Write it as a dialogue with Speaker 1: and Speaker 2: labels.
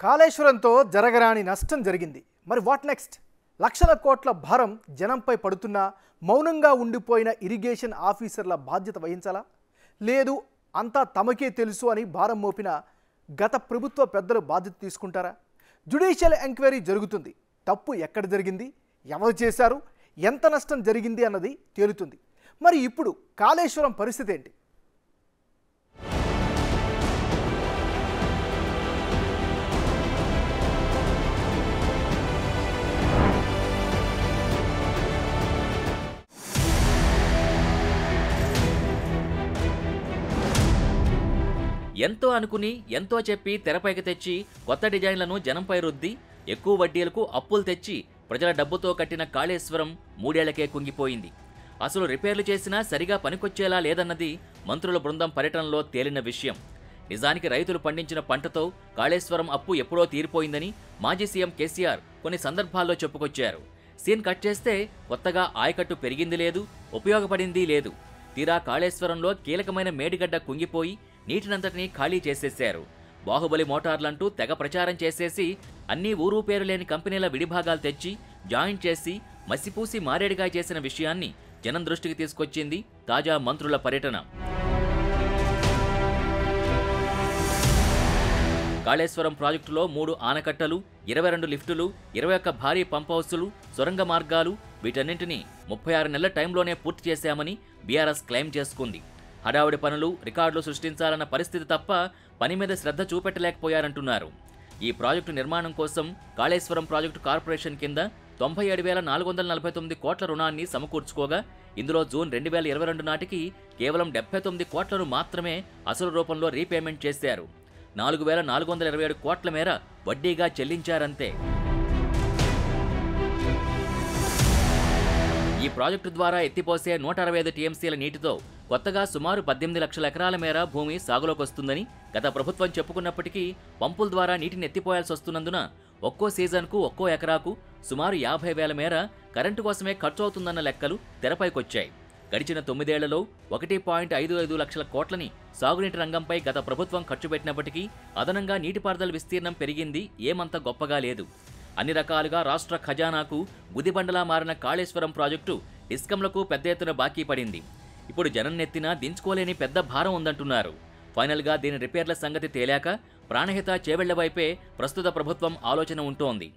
Speaker 1: కాళేశ్వరంతో జరగరాని నష్టం జరిగింది. మరి వాట్ నెక్స్ట్? లక్షల కోట్ల భారం జనంపై పడుతున్నా మౌనంగా ఉండిపోయిన ఇరిగేషన్ ఆఫీసర్ల బాధ్యత వహించాలా? లేదు అంతా తమకే తెలుసు అని భారం మోపిన గత ప్రభుత్వ పెద్దలు బాధ్యత తీసుకుంటారా? జ్యుడిషియల్ ఎంక్వైరీ జరుగుతుంది. తప్పు ఎక్కడ జరిగింది, ఎవరు చేశారు, ఎంత నష్టం జరిగింది అన్నది తేలుతుంది. మరి ఇప్పుడు కాళేశ్వరం పరిస్థితి ఏంటి?
Speaker 2: ఎంతో అనుకుని ఎంతో చెప్పి తెరపైకి తెచ్చి కొత్త డిజైన్లను జనంపై రుద్ది ఎక్కువ వడ్డీలకు అప్పులు తెచ్చి ప్రజల డబ్బుతో కట్టిన కాళేశ్వరం 3 ఏళ్లకే కుంగిపోయింది. అసలు రిపేర్లు చేసినా సరిగా పనికొచ్చేలా లేదన్నది మంత్రుల బృందం పర్యటనలో తేలిన విషయం. నిజానికి రైతులు పండించిన పంటతో కాళేశ్వరం అప్పు ఎప్పుడో తీరిపోయిందని మాజీ సీఎం కేసీఆర్ కొన్ని సందర్భాల్లో చెప్పుకొచ్చారు. సీన్ కట్ చేస్తే కొత్తగా ఆయకట్టు పెరిగింది లేదు, ఉపయోగపడింది లేదు. తీరా కాళేశ్వరంలో కీలకమైన మేడిగడ్డ కుంగిపోయి నీటినంతటినీ ఖాళీ చేసేశారు. బాహుబలి మోటార్లంటూ తెగ ప్రచారం చేసేసి అన్నీ ఊరు పేరు లేని కంపెనీల విడిభాగాలు తెచ్చి జాయింట్ చేసి మసిపూసి మారేడుగా చేసిన విషయాన్ని జనం దృష్టికి తీసుకొచ్చింది తాజా మంత్రుల పర్యటన. కాళేశ్వరం ప్రాజెక్టులో 3 ఆనకట్టలు, 22 లిఫ్టులు, 21 భారీ పంప్ హౌసులు, సొరంగ మార్గాలు వీటన్నింటినీ 36 నెలల టైంలోనే పూర్తి చేశామని బీఆర్ఎస్ క్లెయిమ్ చేసుకుంది. హడావుడి పనులు, రికార్డులు సృష్టించాలన్న పరిస్థితి తప్ప పని మీద శ్రద్ధ చూపెట్టలేకపోయారంటున్నారు. ఈ ప్రాజెక్టు నిర్మాణం కోసం కాళేశ్వరం ప్రాజెక్టు కార్పొరేషన్ కింద 97,449 కోట్ల రుణాన్ని సమకూర్చుకోగా ఇందులో జూన్ 2022 నాటికి కేవలం 79 కోట్లను మాత్రమే అసలు రూపంలో రీపేమెంట్ చేశారు. 4,427 కోట్ల మేర వడ్డీగా చెల్లించారంతే. ఈ ప్రాజెక్టు ద్వారా ఎత్తిపోసే 165 టీఎంసీల నీటితో కొత్తగా సుమారు 18 లక్షల ఎకరాల మేర భూమి సాగులోకి వస్తుందని గత ప్రభుత్వం చెప్పుకున్నప్పటికీ పంపుల ద్వారా నీటిని ఎత్తిపోయాల్సి వస్తున్నందున ఒక్కో సీజన్కు ఒక్కో ఎకరాకు సుమారు 50,000 మేర కరెంటు కోసమే ఖర్చు అవుతుందన్న లెక్కలు తెరపైకొచ్చాయి. గడిచిన 9 ఏళ్లలో 1.55 లక్షల కోట్లని సాగునీటి రంగంపై గత ప్రభుత్వం ఖర్చు పెట్టినప్పటికీ అదనంగా నీటిపారుదల విస్తీర్ణం పెరిగింది ఏమంత గొప్పగా లేదు. అన్ని రకాలుగా రాష్ట్ర ఖజానాకు గుదిబండలా మారిన కాళేశ్వరం ప్రాజెక్టు డిస్కంలకు పెద్ద ఎత్తున బాకీ పడింది. ఇప్పుడు జనం నెత్తినా దించుకోలేని పెద్ద భారం ఉందంటున్నారు. ఫైనల్గా దీని రిపేర్ల సంగతి తేలాక ప్రాణహిత చేవెళ్ల వైపే ప్రస్తుత ప్రభుత్వం ఆలోచన ఉంటోంది.